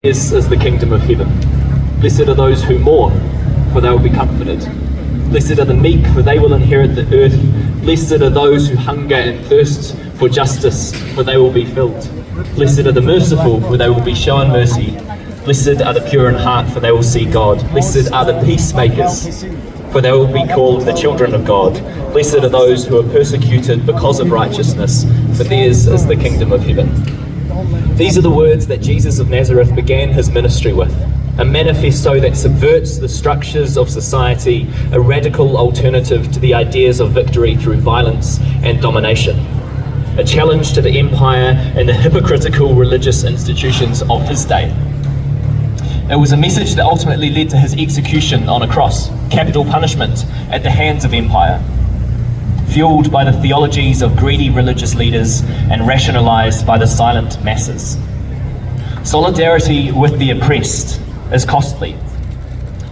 This is the kingdom of heaven. Blessed are those who mourn, for they will be comforted. Blessed are the meek, for they will inherit the earth. Blessed are those who hunger and thirst for justice, for they will be filled. Blessed are the merciful, for they will be shown mercy. Blessed are the pure in heart, for they will see God. Blessed are the peacemakers, for they will be called the children of God. Blessed are those who are persecuted because of righteousness, for theirs is the kingdom of heaven. These are the words that Jesus of Nazareth began his ministry with, a manifesto that subverts the structures of society, a radical alternative to the ideas of victory through violence and domination, a challenge to the empire and the hypocritical religious institutions of his day. It was a message that ultimately led to his execution on a cross, capital punishment at the hands of empire, fueled by the theologies of greedy religious leaders and rationalized by the silent masses. Solidarity with the oppressed is costly.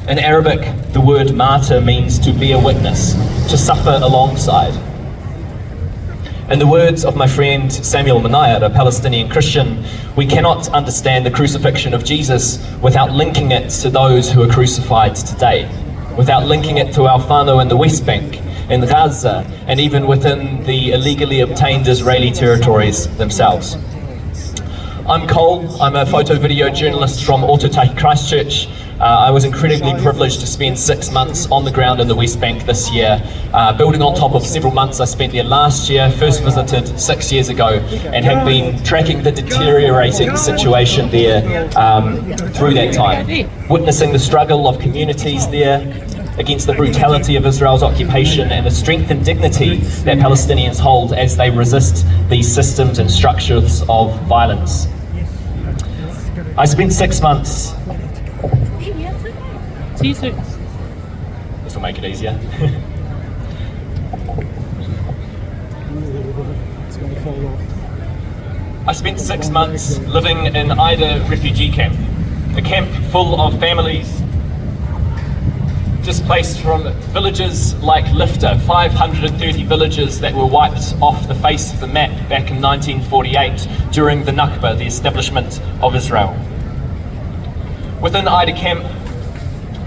In Arabic, the word martyr means to bear witness, to suffer alongside. In the words of my friend Samuel Manayar, a Palestinian Christian, we cannot understand the crucifixion of Jesus without linking it to those who are crucified today, without linking it to our whānau in the West Bank, in Gaza, and even within the illegally obtained Israeli territories themselves. I'm Cole, I'm a photo-video journalist from Aotearoa Christians. I was incredibly privileged to spend 6 months on the ground in the West Bank this year, building on top of several months I spent there last year, first visited 6 years ago, and have been tracking the deteriorating situation there through that time, witnessing the struggle of communities there against the brutality of Israel's occupation and the strength and dignity that Palestinians hold as they resist these systems and structures of violence. I spent 6 months. This will make it easier. I spent 6 months living in Ida refugee camp, a camp full of families displaced from villages like Lifter, 530 villages that were wiped off the face of the map back in 1948 during the Nakba, the establishment of Israel. Within Ida camp,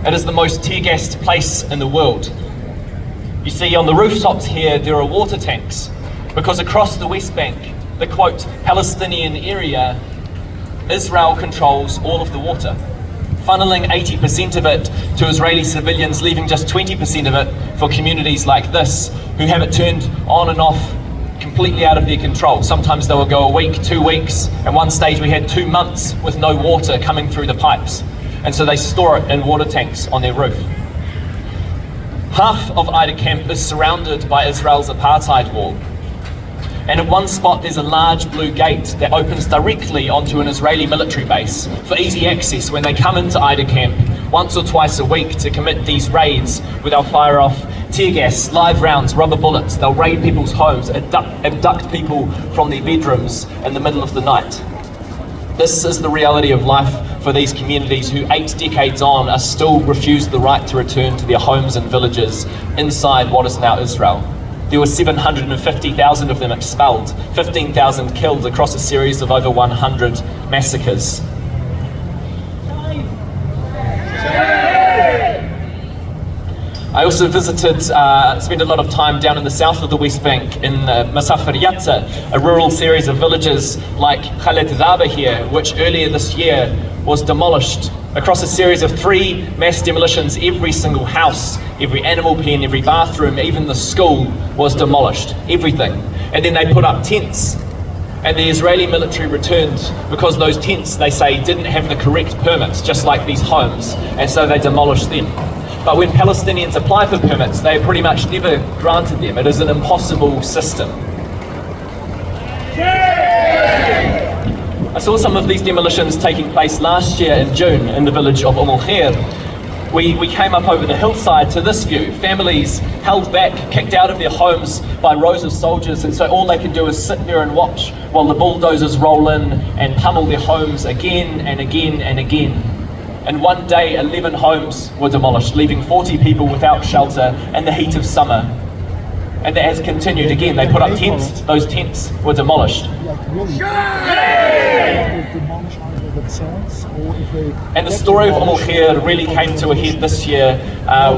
it is the most tear-gassed place in the world. You see, on the rooftops here, there are water tanks, because across the West Bank, the quote, Palestinian area, Israel controls all of the water, funneling 80% of it to Israeli civilians, leaving just 20% of it for communities like this, who have it turned on and off completely out of their control. Sometimes they will go a week, 2 weeks, and one stage we had 2 months with no water coming through the pipes. And so they store it in water tanks on their roof. Half of Ida camp is surrounded by Israel's apartheid wall. And at one spot there's a large blue gate that opens directly onto an Israeli military base for easy access when they come into Ida camp once or twice a week to commit these raids where they'll fire off tear gas, live rounds, rubber bullets. They'll raid people's homes, abduct people from their bedrooms in the middle of the night. This is the reality of life for these communities who 8 decades on are still refused the right to return to their homes and villages inside what is now Israel. There were 750,000 of them expelled, 15,000 killed across a series of over 100 massacres. I also visited, spent a lot of time down in the south of the West Bank in Masafar Yatta, a rural series of villages like Khalet Dhaba here, which earlier this year was demolished. Across a series of 3 mass demolitions, every single house, every animal pen, every bathroom, even the school was demolished, everything. And then they put up tents. And the Israeli military returned because those tents, they say, didn't have the correct permits, just like these homes, and so they demolished them. But when Palestinians apply for permits, they are pretty much never granted them. It is an impossible system. I saw some of these demolitions taking place last year in June in the village of Khair. We came up over the hillside to this view, families held back, kicked out of their homes by rows of soldiers, and so all they could do is sit there and watch while the bulldozers roll in and pummel their homes again and again and again. And one day 11 homes were demolished, leaving 40 people without shelter in the heat of summer. And that has continued again. They put up tents, those tents were demolished. And the story of Aotearoa really came to a head this year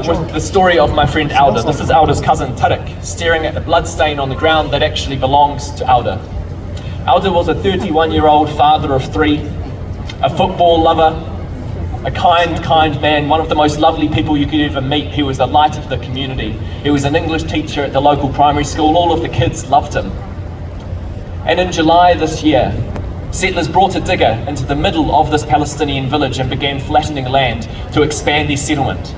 with the story of my friend Alda. This is Alda's cousin Tarik, staring at the bloodstain on the ground that actually belongs to Alda. Alda was a 31-year-old father of 3, a football lover, a kind man, one of the most lovely people you could ever meet. He was the light of the community. He was an English teacher at the local primary school. All of the kids loved him. And in July this year, settlers brought a digger into the middle of this Palestinian village and began flattening land to expand their settlement.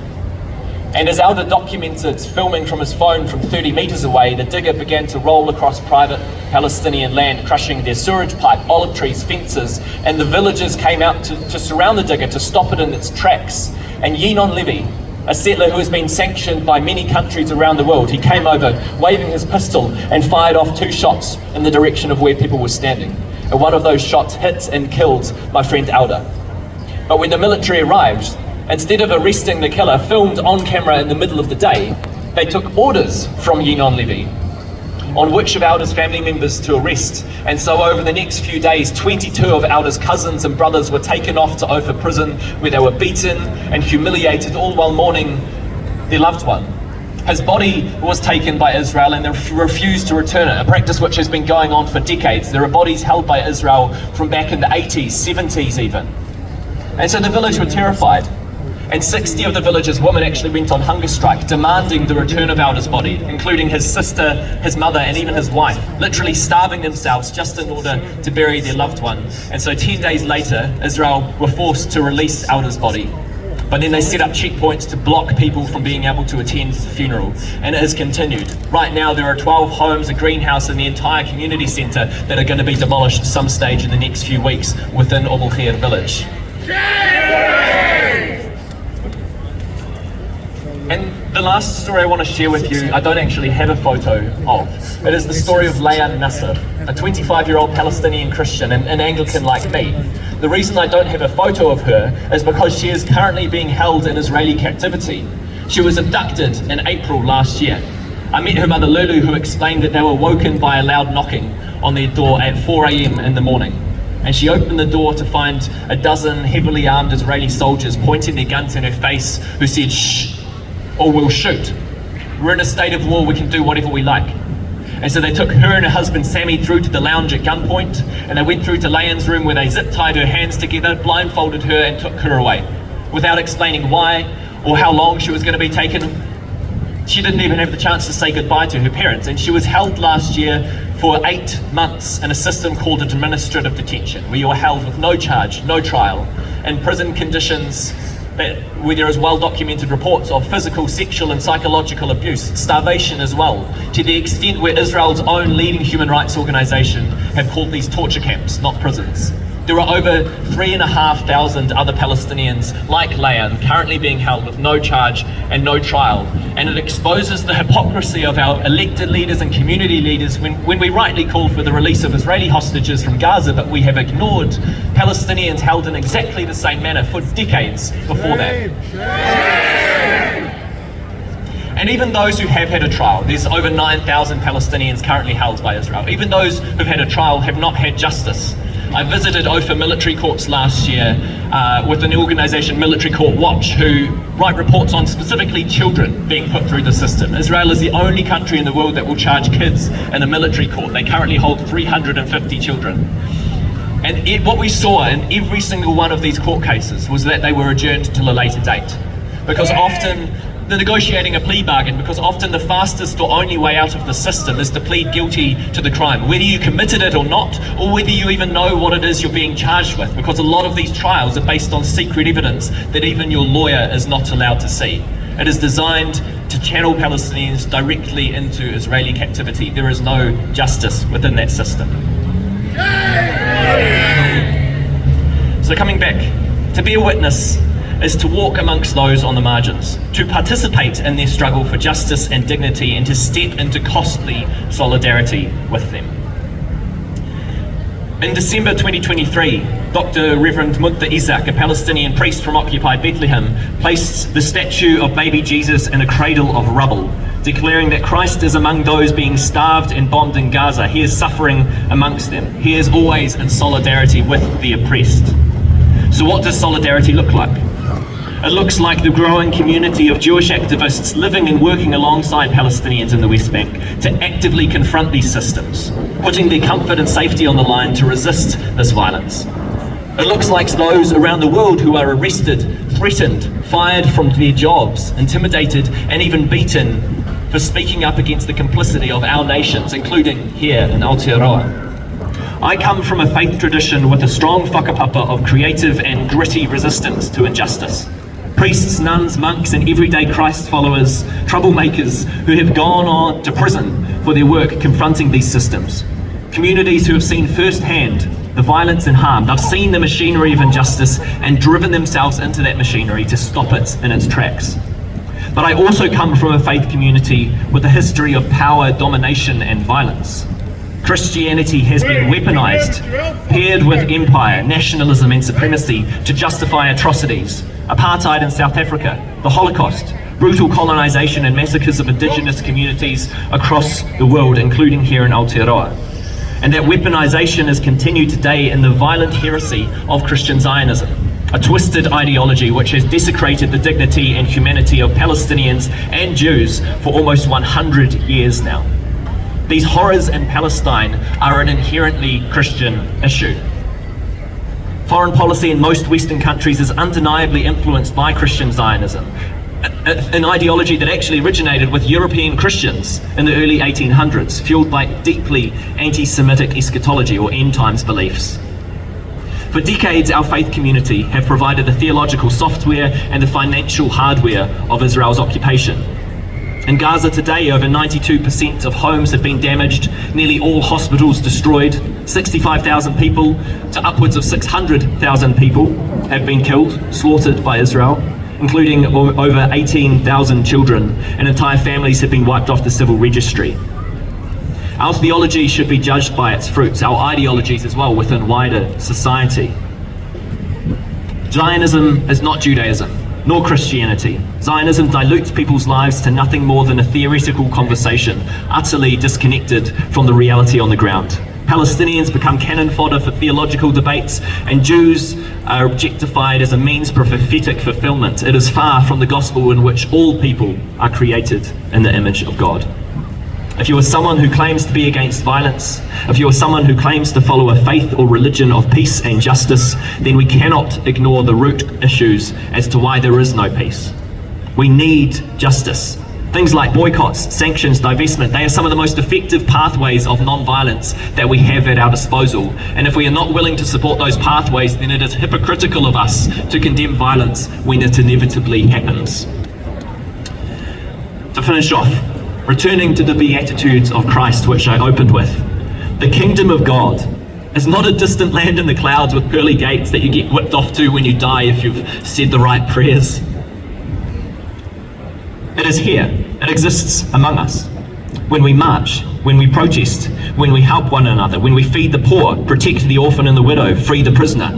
And as Alda documented, filming from his phone from 30 metres away, the digger began to roll across private Palestinian land, crushing their sewage pipe, olive trees, fences, and the villagers came out to surround the digger to stop it in its tracks. And Yinon Levy, a settler who has been sanctioned by many countries around the world, he came over waving his pistol and fired off 2 shots in the direction of where people were standing. And one of those shots hit and killed my friend Alda. But when the military arrived, instead of arresting the killer, filmed on camera in the middle of the day, they took orders from Yinon Levy on which of Alda's family members to arrest. And so over the next few days, 22 of Alda's cousins and brothers were taken off to Ophir prison, where they were beaten and humiliated, all while mourning their loved one. His body was taken by Israel and they refused to return it, a practice which has been going on for decades. There are bodies held by Israel from back in the 80s, 70s even. And so the village were terrified. And 60 of the village's women actually went on hunger strike, demanding the return of Alda's body, including his sister, his mother, and even his wife, literally starving themselves just in order to bury their loved one. And so 10 days later, Israel were forced to release Alda's body. But then they set up checkpoints to block people from being able to attend the funeral. And it has continued. Right now there are 12 homes, a greenhouse, and the entire community centre that are going to be demolished at some stage in the next few weeks within Aotearoa village. And the last story I want to share with you, I don't actually have a photo of. It is the story of Leah Nasser, a 25-year-old Palestinian Christian, an Anglican like me. The reason I don't have a photo of her is because she is currently being held in Israeli captivity. She was abducted in April last year. I met her mother Lulu, who explained that they were woken by a loud knocking on their door at 4 a.m. in the morning. And she opened the door to find a dozen heavily armed Israeli soldiers pointing their guns in her face, who said, "Shh, or we'll shoot. We're in a state of war, we can do whatever we like." And so they took her and her husband Sammy through to the lounge at gunpoint, and they went through to Leanne's room where they zip-tied her hands together, blindfolded her and took her away. Without explaining why or how long she was going to be taken, she didn't even have the chance to say goodbye to her parents. And she was held last year for 8 months in a system called administrative detention, where you are held with no charge, no trial, in prison conditions where there is well-documented reports of physical, sexual and psychological abuse, starvation as well, to the extent where Israel's own leading human rights organisation have called these torture camps, not prisons. There are over 3,500 other Palestinians like Leanne currently being held with no charge and no trial. And it exposes the hypocrisy of our elected leaders and community leaders when we rightly call for the release of Israeli hostages from Gaza, but we have ignored Palestinians held in exactly the same manner for decades before that. And even those who have had a trial, there's over 9,000 Palestinians currently held by Israel. Even those who've had a trial have not had justice. I visited Ophir military courts last year with an organisation, Military Court Watch, who write reports on specifically children being put through the system. Israel is the only country in the world that will charge kids in a military court. They currently hold 350 children. And what we saw in every single one of these court cases was that they were adjourned till a later date. Because often the negotiating a plea bargain, because often the fastest or only way out of the system is to plead guilty to the crime, whether you committed it or not, or whether you even know what it is you're being charged with, because a lot of these trials are based on secret evidence that even your lawyer is not allowed to see. It is designed to channel Palestinians directly into Israeli captivity. There is no justice within that system. So coming back, to be a witness is to walk amongst those on the margins, to participate in their struggle for justice and dignity, and to step into costly solidarity with them. In December 2023, Dr. Reverend Munta Isaac, a Palestinian priest from Occupied Bethlehem, placed the statue of baby Jesus in a cradle of rubble, declaring that Christ is among those being starved and bombed in Gaza. He is suffering amongst them. He is always in solidarity with the oppressed. So what does solidarity look like? It looks like the growing community of Jewish activists living and working alongside Palestinians in the West Bank to actively confront these systems, putting their comfort and safety on the line to resist this violence. It looks like those around the world who are arrested, threatened, fired from their jobs, intimidated, and even beaten for speaking up against the complicity of our nations, including here in Aotearoa. I come from a faith tradition with a strong whakapapa of creative and gritty resistance to injustice. Priests, nuns, monks, and everyday Christ followers, troublemakers who have gone on to prison for their work confronting these systems. Communities who have seen firsthand the violence and harm. They've seen the machinery of injustice and driven themselves into that machinery to stop it in its tracks. But I also come from a faith community with a history of power, domination, and violence. Christianity has been weaponized, paired with empire, nationalism, and supremacy to justify atrocities. Apartheid in South Africa, the Holocaust, brutal colonization and massacres of indigenous communities across the world, including here in Aotearoa. And that weaponization is continued today in the violent heresy of Christian Zionism, a twisted ideology which has desecrated the dignity and humanity of Palestinians and Jews for almost 100 years now. These horrors in Palestine are an inherently Christian issue. Foreign policy in most Western countries is undeniably influenced by Christian Zionism, an ideology that actually originated with European Christians in the early 1800s, fueled by deeply anti-Semitic eschatology or end times beliefs. For decades, our faith community have provided the theological software and the financial hardware of Israel's occupation. In Gaza today, over 92% of homes have been damaged, nearly all hospitals destroyed, 65,000 people to upwards of 600,000 people have been killed, slaughtered by Israel, including over 18,000 children, and entire families have been wiped off the civil registry. Our theology should be judged by its fruits, our ideologies as well within wider society. Zionism is not Judaism, nor Christianity. Zionism dilutes people's lives to nothing more than a theoretical conversation, utterly disconnected from the reality on the ground. Palestinians become cannon fodder for theological debates, and Jews are objectified as a means for prophetic fulfillment. It is far from the gospel in which all people are created in the image of God. If you are someone who claims to be against violence, if you are someone who claims to follow a faith or religion of peace and justice, then we cannot ignore the root issues as to why there is no peace. We need justice. Things like boycotts, sanctions, divestment, they are some of the most effective pathways of non-violence that we have at our disposal. And if we are not willing to support those pathways, then it is hypocritical of us to condemn violence when it inevitably happens. To finish off, returning to the Beatitudes of Christ, which I opened with, the kingdom of God is not a distant land in the clouds with pearly gates that you get whipped off to when you die if you've said the right prayers. It is here. It exists among us. When we march, when we protest, when we help one another, when we feed the poor, protect the orphan and the widow, free the prisoner,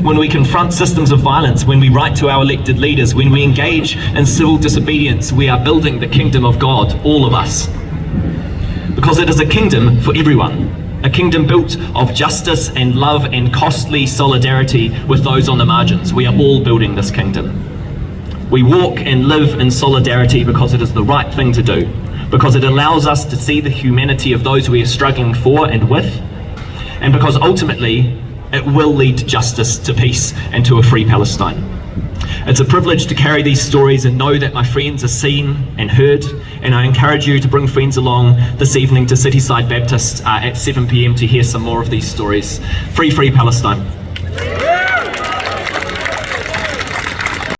when we confront systems of violence, when we write to our elected leaders, when we engage in civil disobedience, we are building the kingdom of God, all of us. Because it is a kingdom for everyone, a kingdom built of justice and love and costly solidarity with those on the margins. We are all building this kingdom. We walk and live in solidarity because it is the right thing to do, because it allows us to see the humanity of those we are struggling for and with, and because ultimately it will lead to justice, to peace, and to a free Palestine. It's a privilege to carry these stories and know that my friends are seen and heard, and I encourage you to bring friends along this evening to Cityside Baptist at 7 p.m. to hear some more of these stories. Free Palestine.